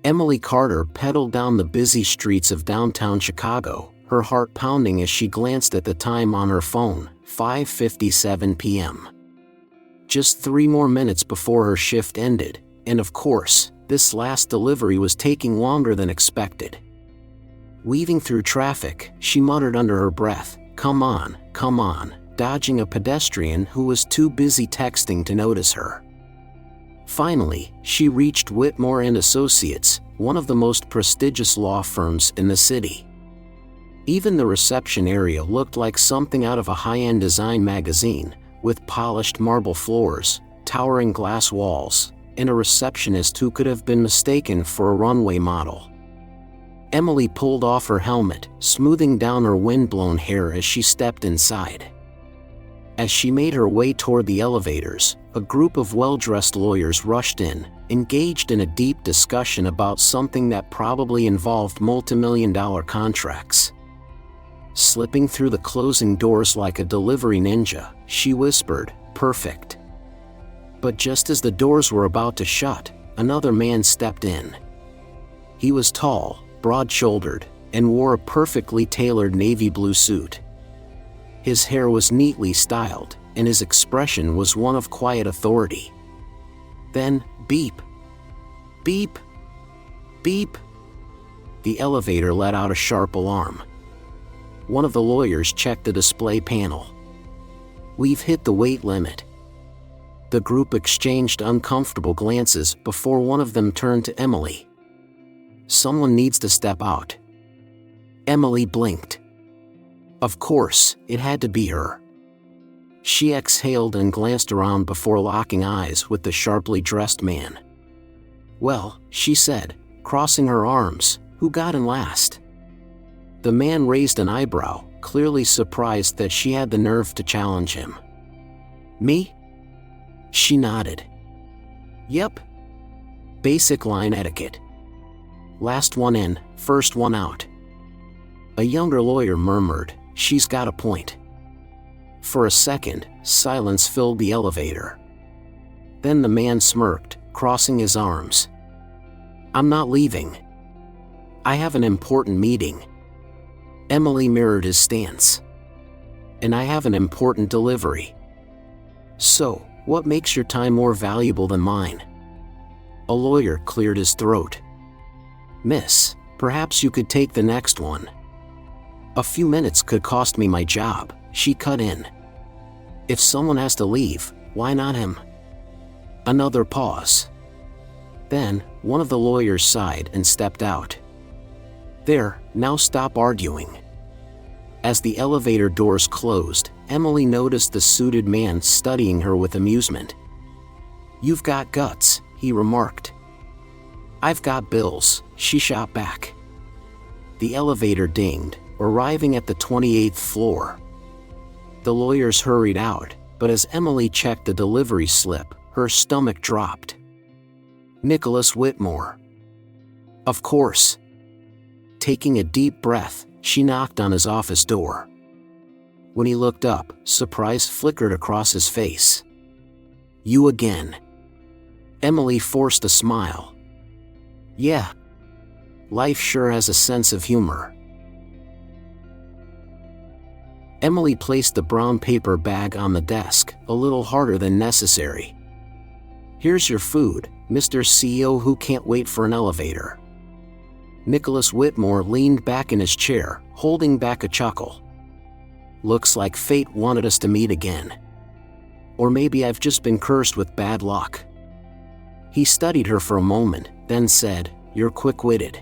Emily Carter pedaled down the busy streets of downtown Chicago, her heart pounding as she glanced at the time on her phone, 5:57 p.m. Just 3 more minutes before her shift ended, and of course, this last delivery was taking longer than expected. Weaving through traffic, she muttered under her breath, come on, dodging a pedestrian who was too busy texting to notice her. Finally, she reached Whitmore Associates, one of the most prestigious law firms in the city. Even the reception area looked like something out of a high-end design magazine, with polished marble floors, towering glass walls, and a receptionist who could have been mistaken for a runway model. Emily pulled off her helmet, smoothing down her wind-blown hair as she stepped inside. As she made her way toward the elevators, a group of well-dressed lawyers rushed in, engaged in a deep discussion about something that probably involved multimillion-dollar contracts. Slipping through the closing doors like a delivery ninja, she whispered, "Perfect." But just as the doors were about to shut, another man stepped in. He was tall, broad-shouldered, and wore a perfectly tailored navy blue suit. His hair was neatly styled, and his expression was one of quiet authority. Then, beep, beep, beep. The elevator let out a sharp alarm. One of the lawyers checked the display panel. "We've hit the weight limit." The group exchanged uncomfortable glances before one of them turned to Emily. "Someone needs to step out." Emily blinked. Of course, it had to be her. She exhaled and glanced around before locking eyes with the sharply dressed man. "Well," she said, crossing her arms, "who got in last?" The man raised an eyebrow, clearly surprised that she had the nerve to challenge him. "Me?" She nodded. "Yep. Basic line etiquette. Last one in, first one out." A younger lawyer murmured, "She's got a point." For a second, silence filled the elevator. Then the man smirked, crossing his arms. "I'm not leaving. I have an important meeting." Emily mirrored his stance. "And I have an important delivery." "So, what makes your time more valuable than mine?" A lawyer cleared his throat. "Miss, perhaps you could take the next one." "A few minutes could cost me my job," she cut in. "If someone has to leave, why not him?" Another pause. Then, one of the lawyers sighed and stepped out. "There, now stop arguing." As the elevator doors closed, Emily noticed the suited man studying her with amusement. "You've got guts," he remarked. "I've got bills," she shot back. The elevator dinged, arriving at the 28th floor. The lawyers hurried out, but as Emily checked the delivery slip, her stomach dropped. Nicholas Whitmore. Of course. Taking a deep breath, she knocked on his office door. When he looked up, surprise flickered across his face. "You again." Emily forced a smile. "Yeah. Life sure has a sense of humor." Emily placed the brown paper bag on the desk, a little harder than necessary. "Here's your food, Mr. CEO who can't wait for an elevator." Nicholas Whitmore leaned back in his chair, holding back a chuckle. "Looks like fate wanted us to meet again. Or maybe I've just been cursed with bad luck." He studied her for a moment, then said, "You're quick-witted.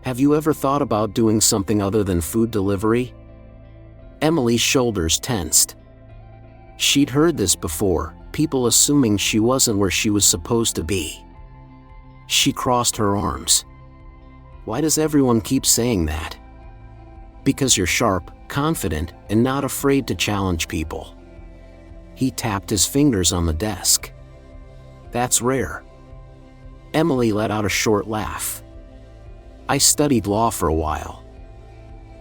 Have you ever thought about doing something other than food delivery?" Emily's shoulders tensed. She'd heard this before, people assuming she wasn't where she was supposed to be. She crossed her arms. "Why does everyone keep saying that?" "Because you're sharp, confident, and not afraid to challenge people." He tapped his fingers on the desk. "That's rare." Emily let out a short laugh. "I studied law for a while."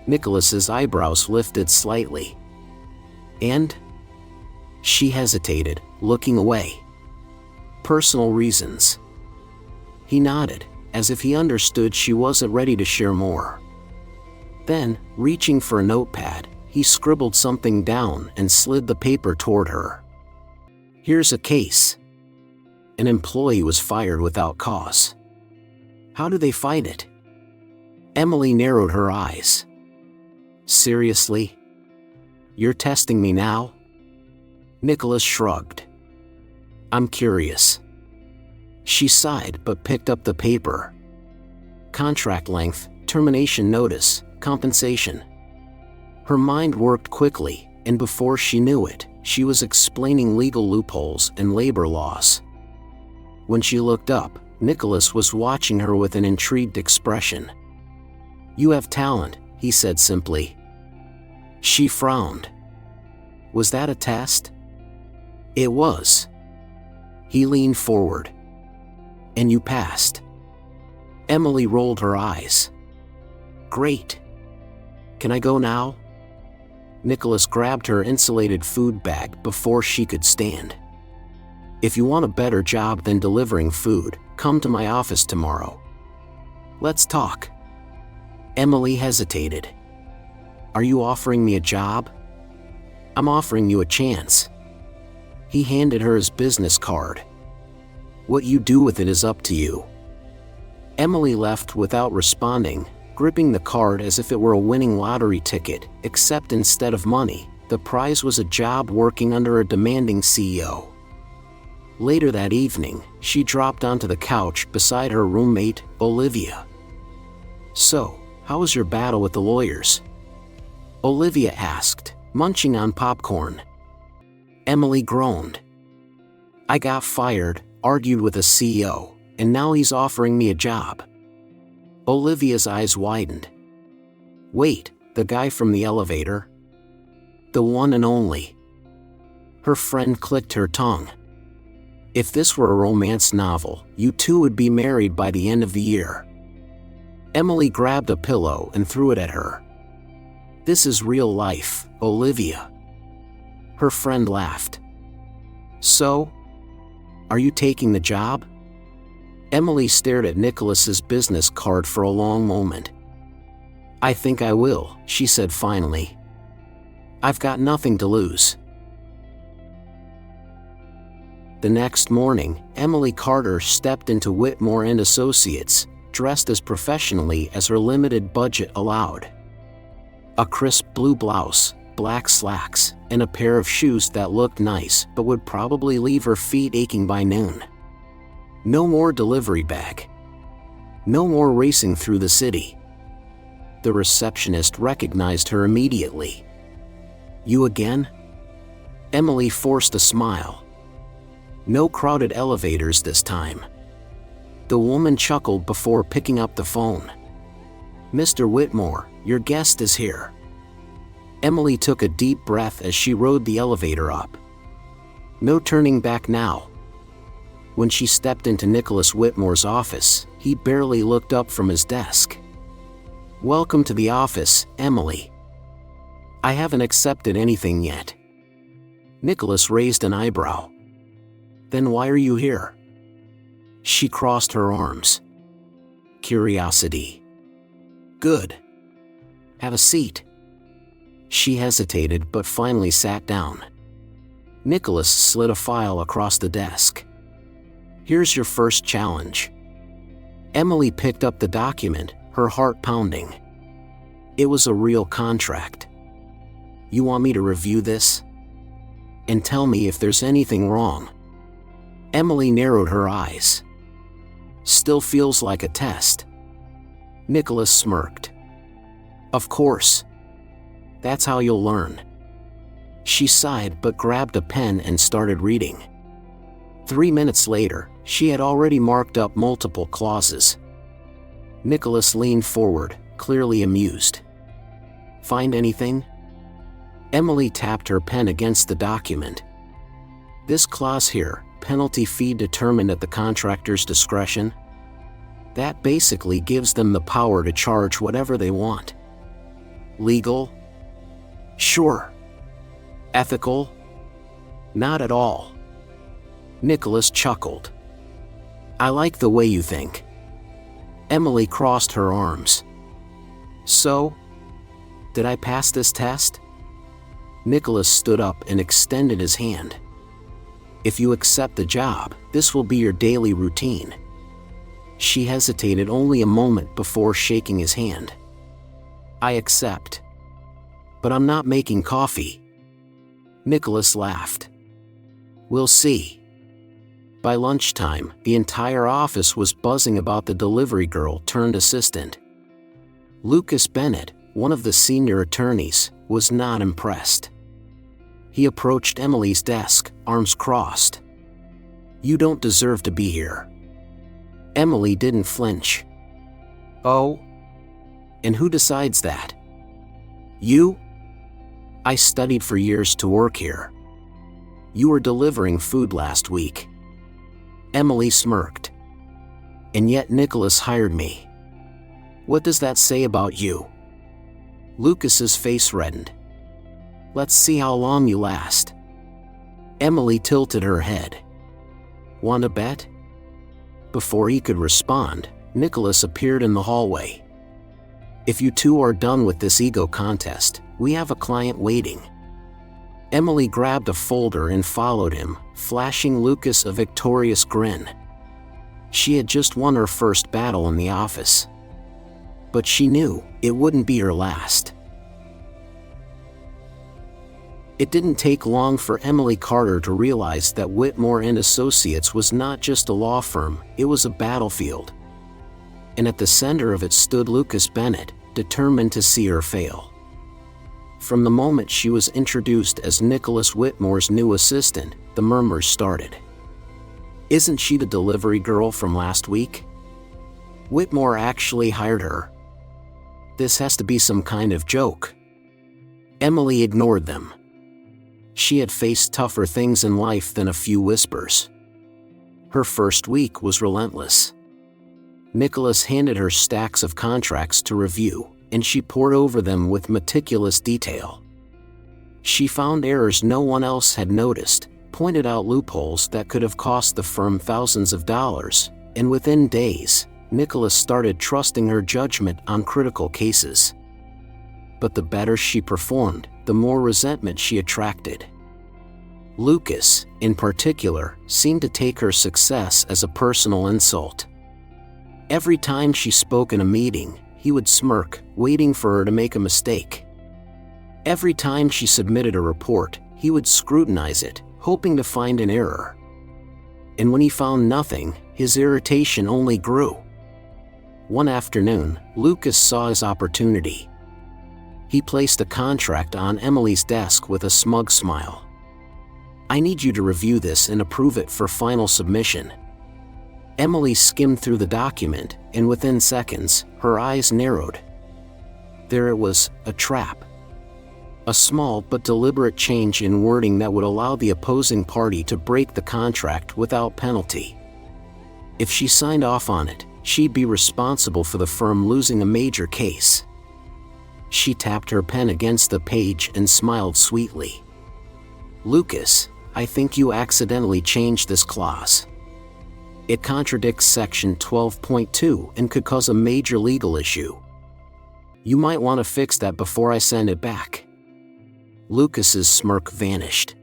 Nicholas's eyebrows lifted slightly. "And?" She hesitated, looking away. "Personal reasons." He nodded, as if he understood she wasn't ready to share more. Then, reaching for a notepad, he scribbled something down and slid the paper toward her. "Here's a case. An employee was fired without cause. How do they fight it?" Emily narrowed her eyes. "Seriously? You're testing me now?" Nicholas shrugged. "I'm curious." She sighed but picked up the paper. Contract length, termination notice, compensation. Her mind worked quickly, and before she knew it, she was explaining legal loopholes and labor laws. When she looked up, Nicholas was watching her with an intrigued expression. "You have talent," he said simply. She frowned. "Was that a test?" "It was." He leaned forward. "And you passed." Emily rolled her eyes. "Great. Can I go now?" Nicholas grabbed her insulated food bag before she could stand. "If you want a better job than delivering food, come to my office tomorrow. Let's talk." Emily hesitated. "Are you offering me a job?" "I'm offering you a chance." He handed her his business card. "What you do with it is up to you." Emily left without responding, gripping the card as if it were a winning lottery ticket, except instead of money, the prize was a job working under a demanding CEO. Later that evening, she dropped onto the couch beside her roommate, Olivia. "So, how was your battle with the lawyers?" Olivia asked, munching on popcorn. Emily groaned. "I got fired, argued with a CEO, and now he's offering me a job." Olivia's eyes widened. "Wait, the guy from the elevator? The one and only?" Her friend clicked her tongue. "If this were a romance novel, you two would be married by the end of the year." Emily grabbed a pillow and threw it at her. "This is real life, Olivia." Her friend laughed. "So? Are you taking the job?" Emily stared at Nicholas's business card for a long moment. "I think I will," she said finally. "I've got nothing to lose." The next morning, Emily Carter stepped into Whitmore Associates, dressed as professionally as her limited budget allowed. A crisp blue blouse, black slacks, and a pair of shoes that looked nice but would probably leave her feet aching by noon. No more delivery bag. No more racing through the city. The receptionist recognized her immediately. "You again?" Emily forced a smile. No crowded elevators this time. The woman chuckled before picking up the phone. "Mr. Whitmore, your guest is here." Emily took a deep breath as she rode the elevator up. No turning back now. When she stepped into Nicholas Whitmore's office, he barely looked up from his desk. "Welcome to the office, Emily." "I haven't accepted anything yet." Nicholas raised an eyebrow. "Then why are you here?" She crossed her arms. "Curiosity." "Good. Have a seat." She hesitated but finally sat down. Nicholas slid a file across the desk. "Here's your first challenge." Emily picked up the document, her heart pounding. It was a real contract. "You want me to review this? And tell me if there's anything wrong?" Emily narrowed her eyes. "Still feels like a test." Nicholas smirked. "Of course. That's how you'll learn." She sighed but grabbed a pen and started reading. 3 minutes later, she had already marked up multiple clauses. Nicholas leaned forward, clearly amused. "Find anything?" Emily tapped her pen against the document. "This clause here, penalty fee determined at the contractor's discretion. That basically gives them the power to charge whatever they want." "Legal?" "Sure." "Ethical?" "Not at all." Nicholas chuckled. "I like the way you think." Emily crossed her arms. So? Did I pass this test? Nicholas stood up and extended his hand. If you accept the job, this will be your daily routine. She hesitated only a moment before shaking his hand. I accept. But I'm not making coffee. Nicholas laughed. We'll see. By lunchtime, the entire office was buzzing about the delivery girl turned assistant. Lucas Bennett, one of the senior attorneys, was not impressed. He approached Emily's desk, arms crossed. You don't deserve to be here. Emily didn't flinch. Oh? And who decides that? You? I studied for years to work here. You were delivering food last week. Emily smirked. And yet Nicholas hired me. What does that say about you? Lucas's face reddened. Let's see how long you last. Emily tilted her head. Want to bet? Before he could respond, Nicholas appeared in the hallway. If you two are done with this ego contest, we have a client waiting. Emily grabbed a folder and followed him, flashing Lucas a victorious grin. She had just won her first battle in the office. But she knew it wouldn't be her last. It didn't take long for Emily Carter to realize that Whitmore Associates was not just a law firm, it was a battlefield. And at the center of it stood Lucas Bennett, determined to see her fail. From the moment she was introduced as Nicholas Whitmore's new assistant, the murmurs started. Isn't she the delivery girl from last week? Whitmore actually hired her. This has to be some kind of joke. Emily ignored them. She had faced tougher things in life than a few whispers. Her first week was relentless. Nicholas handed her stacks of contracts to review, and she pored over them with meticulous detail. She found errors no one else had noticed, pointed out loopholes that could have cost the firm thousands of dollars, and within days, Nicholas started trusting her judgment on critical cases. But the better she performed, the more resentment she attracted. Lucas, in particular, seemed to take her success as a personal insult. Every time she spoke in a meeting, he would smirk, waiting for her to make a mistake. Every time she submitted a report, he would scrutinize it, hoping to find an error. And when he found nothing, his irritation only grew. One afternoon, Lucas saw his opportunity. He placed a contract on Emily's desk with a smug smile. I need you to review this and approve it for final submission. Emily skimmed through the document, and within seconds, her eyes narrowed. There it was, a trap. A small but deliberate change in wording that would allow the opposing party to break the contract without penalty. If she signed off on it, she'd be responsible for the firm losing a major case. She tapped her pen against the page and smiled sweetly. Lucas, I think you accidentally changed this clause. It contradicts Section 12.2 and could cause a major legal issue. You might want to fix that before I send it back. Lucas's smirk vanished.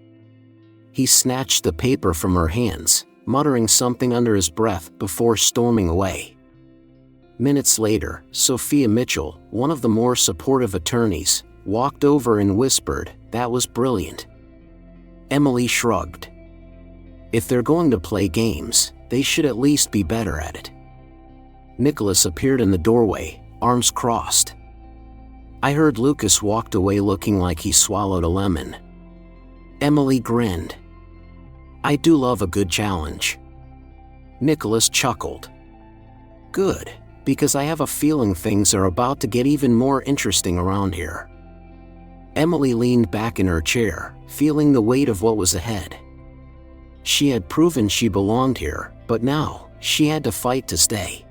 He snatched the paper from her hands, muttering something under his breath before storming away. Minutes later, Sophia Mitchell, one of the more supportive attorneys, walked over and whispered, "That was brilliant." Emily shrugged. If they're going to play games, they should at least be better at it. Nicholas appeared in the doorway, arms crossed. I heard Lucas walked away looking like he swallowed a lemon. Emily grinned. I do love a good challenge. Nicholas chuckled. Good, because I have a feeling things are about to get even more interesting around here. Emily leaned back in her chair, feeling the weight of what was ahead. She had proven she belonged here, but now, she had to fight to stay.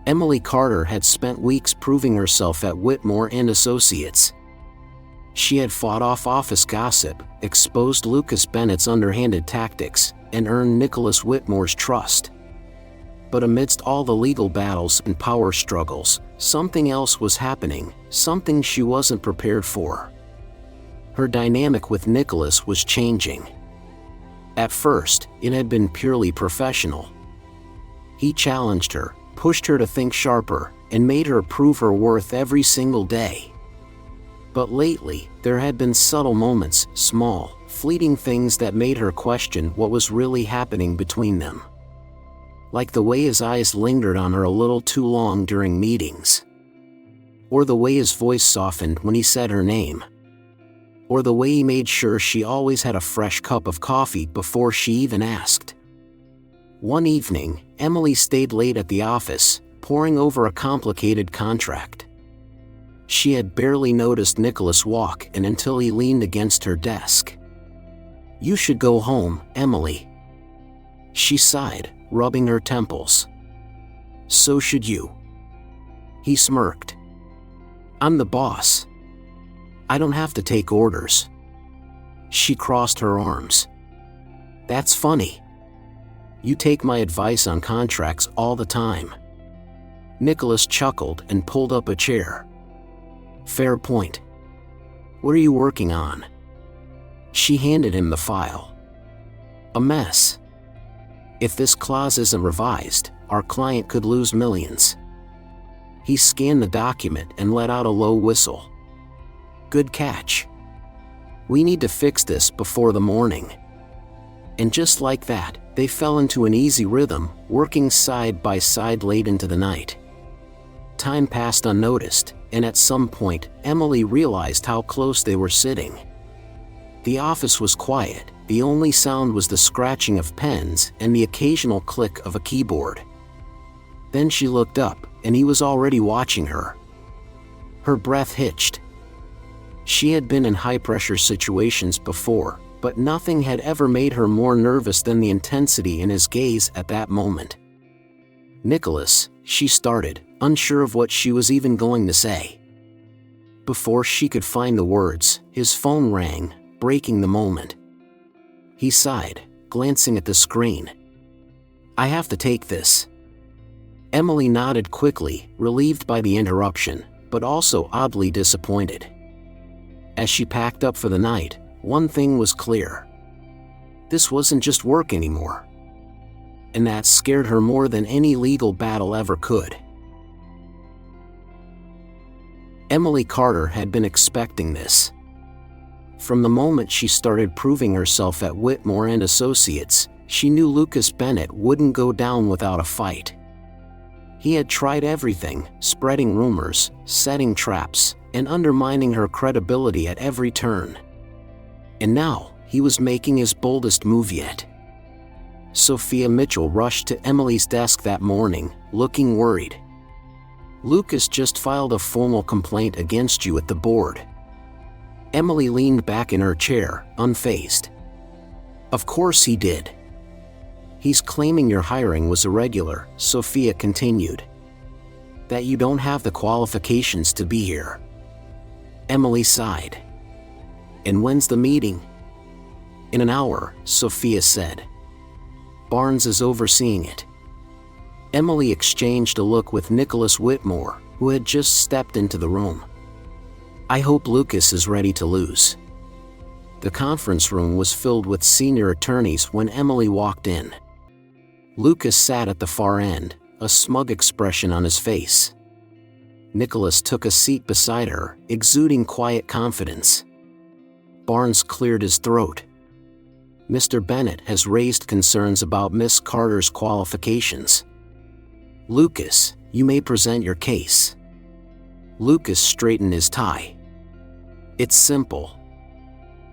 Emily Carter had spent weeks proving herself at Whitmore Associates. She had fought off office gossip, exposed Lucas Bennett's underhanded tactics, and earned Nicholas Whitmore's trust. But amidst all the legal battles and power struggles, something else was happening, something she wasn't prepared for. Her dynamic with Nicholas was changing. At first, it had been purely professional. He challenged her, pushed her to think sharper, and made her prove her worth every single day. But lately, there had been subtle moments, small, fleeting things that made her question what was really happening between them. Like the way his eyes lingered on her a little too long during meetings. Or the way his voice softened when he said her name. Or the way he made sure she always had a fresh cup of coffee before she even asked. One evening, Emily stayed late at the office, poring over a complicated contract. She had barely noticed Nicholas walk in until he leaned against her desk. "You should go home, Emily." She sighed, rubbing her temples. "So should you." He smirked. "I'm the boss. I don't have to take orders." She crossed her arms. "That's funny. You take my advice on contracts all the time." Nicholas chuckled and pulled up a chair. "Fair point. What are you working on?" She handed him the file. "A mess. If this clause isn't revised, our client could lose millions." He scanned the document and let out a low whistle. "Good catch. We need to fix this before the morning." And just like that, they fell into an easy rhythm, working side by side late into the night. Time passed unnoticed, and at some point, Emily realized how close they were sitting. The office was quiet, the only sound was the scratching of pens and the occasional click of a keyboard. Then she looked up, and he was already watching her. Her breath hitched. She had been in high-pressure situations before, but nothing had ever made her more nervous than the intensity in his gaze at that moment. "Nicholas," she started, unsure of what she was even going to say. Before she could find the words, his phone rang, breaking the moment. He sighed, glancing at the screen. "I have to take this." Emily nodded quickly, relieved by the interruption, but also oddly disappointed. As she packed up for the night, one thing was clear. This wasn't just work anymore. And that scared her more than any legal battle ever could. Emily Carter had been expecting this. From the moment she started proving herself at Whitmore Associates, she knew Lucas Bennett wouldn't go down without a fight. He had tried everything, spreading rumors, setting traps, and undermining her credibility at every turn. And now, he was making his boldest move yet. Sophia Mitchell rushed to Emily's desk that morning, looking worried. "Lucas just filed a formal complaint against you at the board." Emily leaned back in her chair, unfazed. "Of course he did. He's claiming your hiring was irregular," Sophia continued. "That you don't have the qualifications to be here." Emily sighed. "And when's the meeting?" "In an hour," Sophia said. "Barnes is overseeing it." Emily exchanged a look with Nicholas Whitmore, who had just stepped into the room. "I hope Lucas is ready to lose." The conference room was filled with senior attorneys when Emily walked in. Lucas sat at the far end, a smug expression on his face. Nicholas took a seat beside her, exuding quiet confidence. Barnes cleared his throat. "Mr. Bennett has raised concerns about Miss Carter's qualifications." "Lucas, you may present your case." Lucas straightened his tie. "It's simple.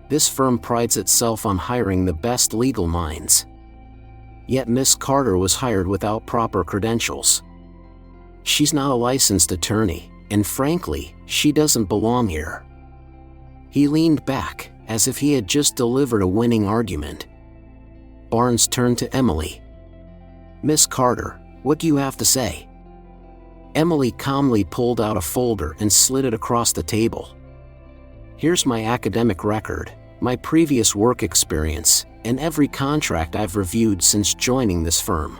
This firm prides itself on hiring the best legal minds. Yet Miss Carter was hired without proper credentials. She's not a licensed attorney, and frankly, she doesn't belong here." He leaned back, as if he had just delivered a winning argument. Barnes turned to Emily. "Miss Carter, what do you have to say?" Emily calmly pulled out a folder and slid it across the table. "Here's my academic record, my previous work experience, and every contract I've reviewed since joining this firm."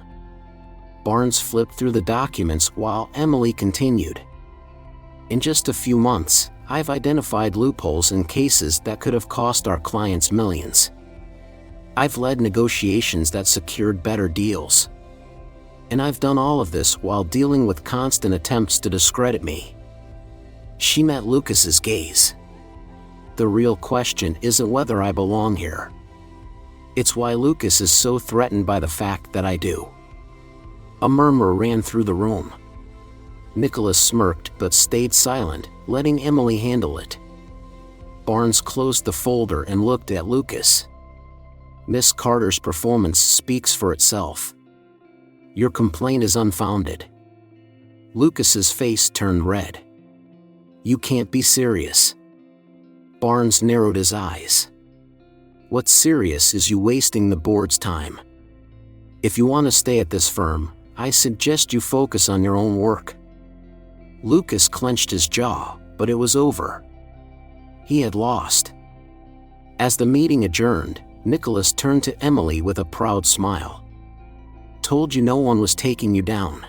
Barnes flipped through the documents while Emily continued. In just a few months, I've identified loopholes in cases that could have cost our clients millions. I've led negotiations that secured better deals. And I've done all of this while dealing with constant attempts to discredit me. She met Lucas's gaze. The real question isn't whether I belong here. It's why Lucas is so threatened by the fact that I do. A murmur ran through the room. Nicholas smirked but stayed silent, letting Emily handle it. Barnes closed the folder and looked at Lucas. Miss Carter's performance speaks for itself. Your complaint is unfounded. Lucas's face turned red. You can't be serious. Barnes narrowed his eyes. What's serious is you wasting the board's time. If you want to stay at this firm, I suggest you focus on your own work. Lucas clenched his jaw, but it was over. He had lost. As the meeting adjourned, Nicholas turned to Emily with a proud smile. Told you no one was taking you down.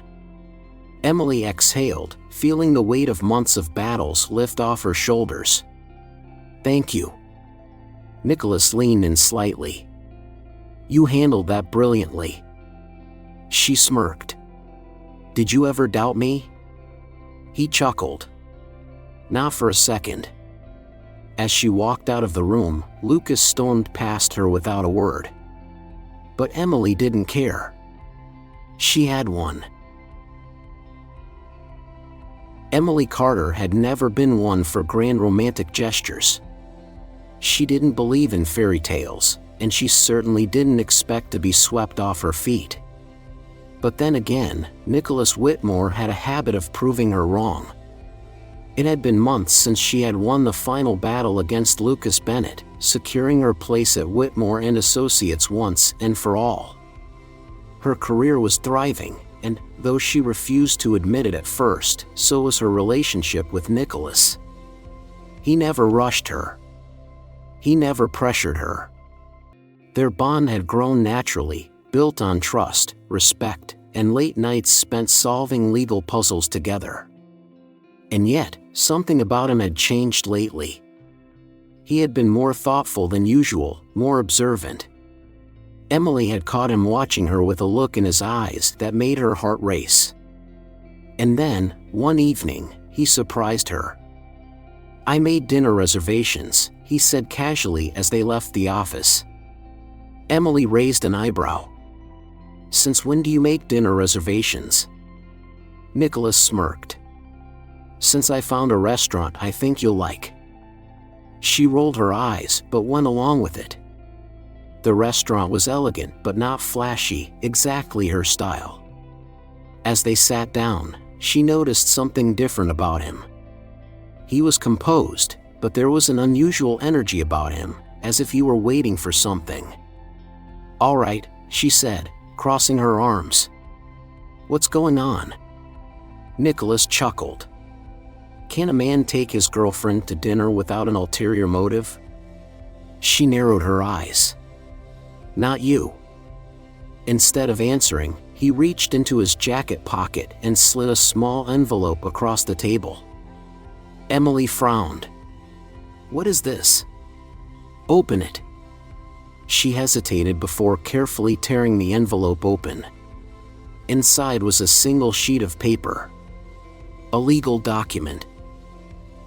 Emily exhaled, feeling the weight of months of battles lift off her shoulders. Thank you. Nicholas leaned in slightly. You handled that brilliantly. She smirked. Did you ever doubt me? He chuckled. Not for a second. As she walked out of the room, Lucas stormed past her without a word. But Emily didn't care. She had one. Emily Carter had never been one for grand romantic gestures. She didn't believe in fairy tales, and she certainly didn't expect to be swept off her feet. But then again, Nicholas Whitmore had a habit of proving her wrong. It had been months since she had won the final battle against Lucas Bennett, securing her place at Whitmore and Associates once and for all. Her career was thriving, and, though she refused to admit it at first, so was her relationship with Nicholas. He never rushed her. He never pressured her. Their bond had grown naturally, built on trust, respect, and late nights spent solving legal puzzles together. And yet, something about him had changed lately. He had been more thoughtful than usual, more observant. Emily had caught him watching her with a look in his eyes that made her heart race. And then, one evening, he surprised her. I made dinner reservations, he said casually as they left the office. Emily raised an eyebrow. Since when do you make dinner reservations? Nicholas smirked. Since I found a restaurant I think you'll like. She rolled her eyes but went along with it. The restaurant was elegant but not flashy, exactly her style. As they sat down, she noticed something different about him. He was composed, but there was an unusual energy about him, as if he were waiting for something. All right, she said, crossing her arms. What's going on? Nicholas chuckled. Can a man take his girlfriend to dinner without an ulterior motive? She narrowed her eyes. Not you. Instead of answering, he reached into his jacket pocket and slid a small envelope across the table. Emily frowned. What is this? Open it. She hesitated before carefully tearing the envelope open. Inside was a single sheet of paper. A legal document.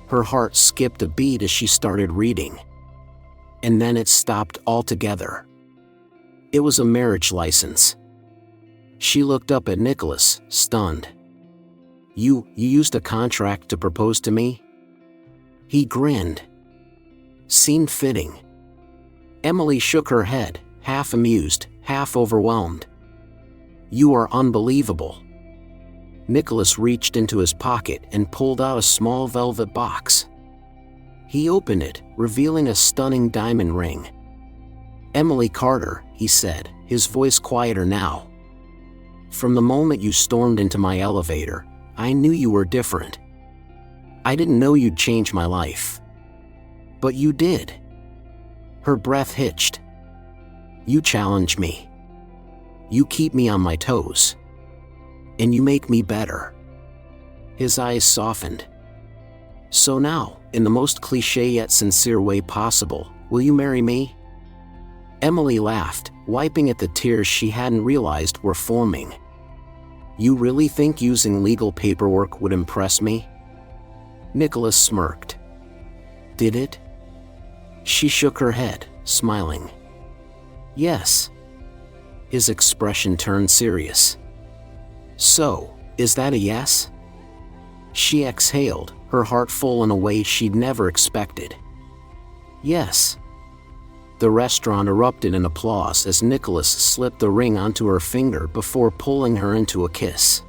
Her heart skipped a beat as she started reading. And then it stopped altogether. It was a marriage license. She looked up at Nicholas, stunned. You used a contract to propose to me? He grinned. Seemed fitting. Emily shook her head, half amused, half overwhelmed. You are unbelievable. Nicholas reached into his pocket and pulled out a small velvet box. He opened it, revealing a stunning diamond ring. Emily Carter, he said, his voice quieter now. From the moment you stormed into my elevator, I knew you were different. I didn't know you'd change my life. But you did. Her breath hitched. You challenge me. You keep me on my toes. And you make me better." His eyes softened. "So now, in the most cliché yet sincere way possible, will you marry me?" Emily laughed, wiping at the tears she hadn't realized were forming. "You really think using legal paperwork would impress me?" Nicholas smirked. "Did it?" She shook her head, smiling. "Yes." His expression turned serious. "So, is that a yes?" She exhaled, her heart full in a way she'd never expected. "Yes." The restaurant erupted in applause as Nicholas slipped the ring onto her finger before pulling her into a kiss.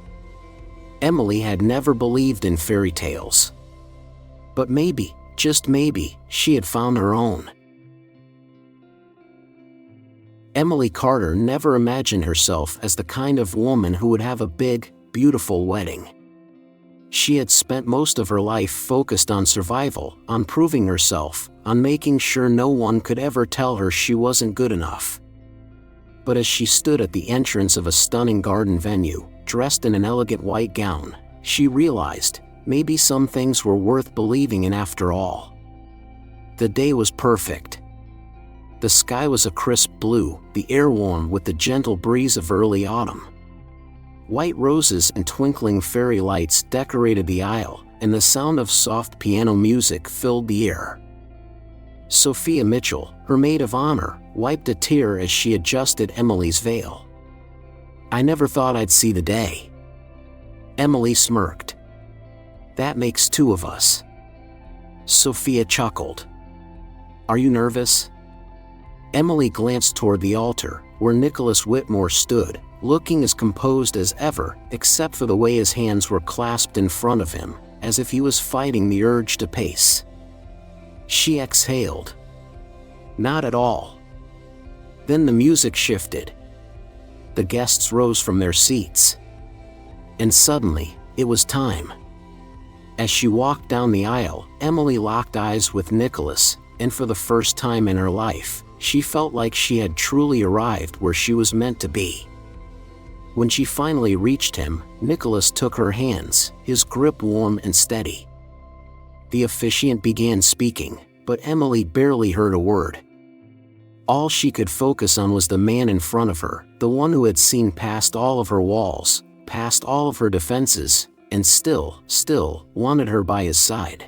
Emily had never believed in fairy tales. But maybe, just maybe, she had found her own. Emily Carter never imagined herself as the kind of woman who would have a big, beautiful wedding. She had spent most of her life focused on survival, on proving herself, on making sure no one could ever tell her she wasn't good enough. But as she stood at the entrance of a stunning garden venue, dressed in an elegant white gown, she realized, maybe some things were worth believing in after all. The day was perfect. The sky was a crisp blue, the air warm with the gentle breeze of early autumn. White roses and twinkling fairy lights decorated the aisle, and the sound of soft piano music filled the air. Sophia Mitchell, her maid of honor, wiped a tear as she adjusted Emily's veil. "I never thought I'd see the day." Emily smirked. "That makes two of us." Sophia chuckled. "Are you nervous?" Emily glanced toward the altar, where Nicholas Whitmore stood, looking as composed as ever, except for the way his hands were clasped in front of him, as if he was fighting the urge to pace. She exhaled. "Not at all." Then the music shifted. The guests rose from their seats. And suddenly, it was time. As she walked down the aisle, Emily locked eyes with Nicholas, and for the first time in her life, she felt like she had truly arrived where she was meant to be. When she finally reached him, Nicholas took her hands, his grip warm and steady. The officiant began speaking, but Emily barely heard a word. All she could focus on was the man in front of her, the one who had seen past all of her walls, past all of her defenses, and still wanted her by his side.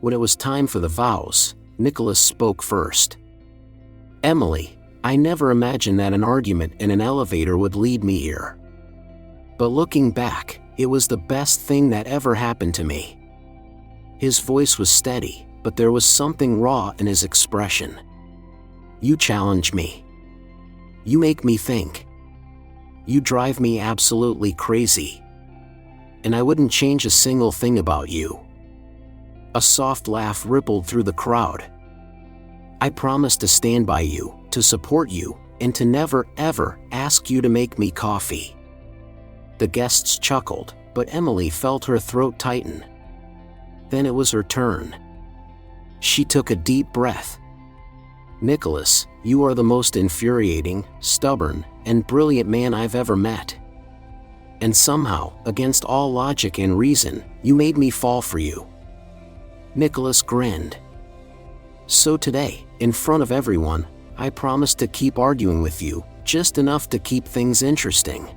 When it was time for the vows, Nicholas spoke first. "Emily, I never imagined that an argument in an elevator would lead me here. But looking back, it was the best thing that ever happened to me." His voice was steady, but there was something raw in his expression. "You challenge me. You make me think. You drive me absolutely crazy. And I wouldn't change a single thing about you." A soft laugh rippled through the crowd. "I promise to stand by you, to support you, and to never, ever ask you to make me coffee." The guests chuckled, but Emily felt her throat tighten. Then it was her turn. She took a deep breath. "Nicholas, you are the most infuriating, stubborn, and brilliant man I've ever met. And somehow, against all logic and reason, you made me fall for you." Nicholas grinned. "So today, in front of everyone, I promise to keep arguing with you, just enough to keep things interesting."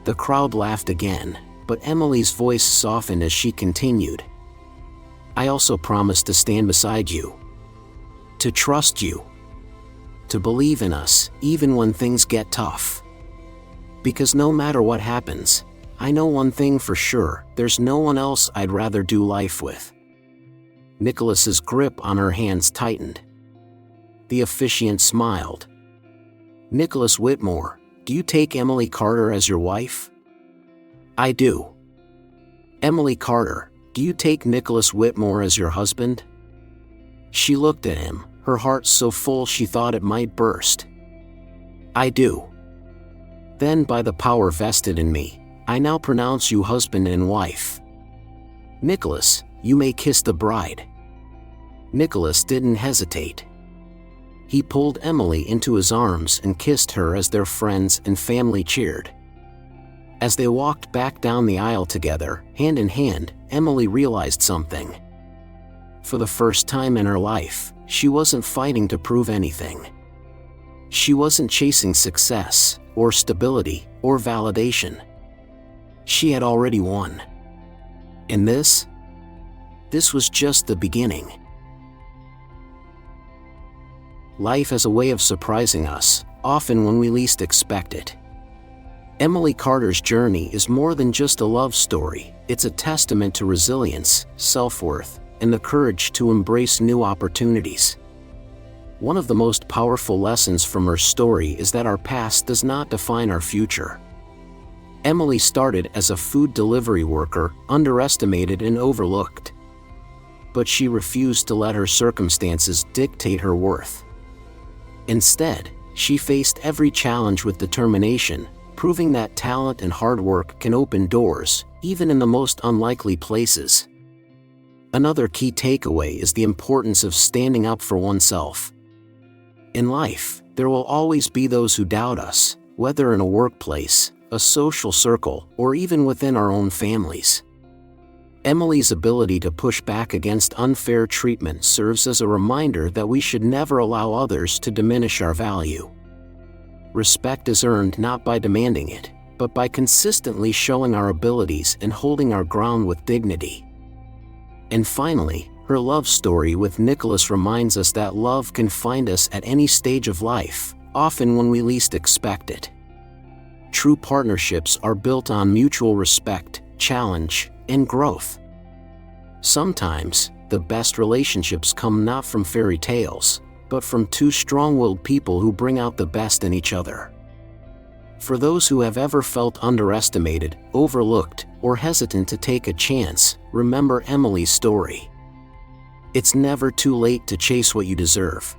The crowd laughed again, but Emily's voice softened as she continued. "I also promise to stand beside you. To trust you. To believe in us, even when things get tough. Because no matter what happens, I know one thing for sure, there's no one else I'd rather do life with." Nicholas's grip on her hands tightened. The officiant smiled. "Nicholas Whitmore, do you take Emily Carter as your wife?" "I do." "Emily Carter, do you take Nicholas Whitmore as your husband?" She looked at him, her heart so full she thought it might burst. "I do." "Then by the power vested in me, I now pronounce you husband and wife. Nicholas, you may kiss the bride." Nicholas didn't hesitate. He pulled Emily into his arms and kissed her as their friends and family cheered. As they walked back down the aisle together, hand in hand, Emily realized something. For the first time in her life, she wasn't fighting to prove anything. She wasn't chasing success, or stability, or validation. She had already won. And this was just the beginning. Life has a way of surprising us, often when we least expect it. Emily Carter's journey is more than just a love story. It's a testament to resilience, self-worth, and the courage to embrace new opportunities. One of the most powerful lessons from her story is that our past does not define our future. Emily started as a food delivery worker, underestimated and overlooked. But she refused to let her circumstances dictate her worth. Instead, she faced every challenge with determination, proving that talent and hard work can open doors, even in the most unlikely places. Another key takeaway is the importance of standing up for oneself. In life, there will always be those who doubt us, whether in a workplace, a social circle, or even within our own families. Emily's ability to push back against unfair treatment serves as a reminder that we should never allow others to diminish our value. Respect is earned not by demanding it, but by consistently showing our abilities and holding our ground with dignity. And finally, her love story with Nicholas reminds us that love can find us at any stage of life, often when we least expect it. True partnerships are built on mutual respect, challenge, and growth. Sometimes, the best relationships come not from fairy tales, but from two strong-willed people who bring out the best in each other. For those who have ever felt underestimated, overlooked, or hesitant to take a chance, remember Emily's story. It's never too late to chase what you deserve.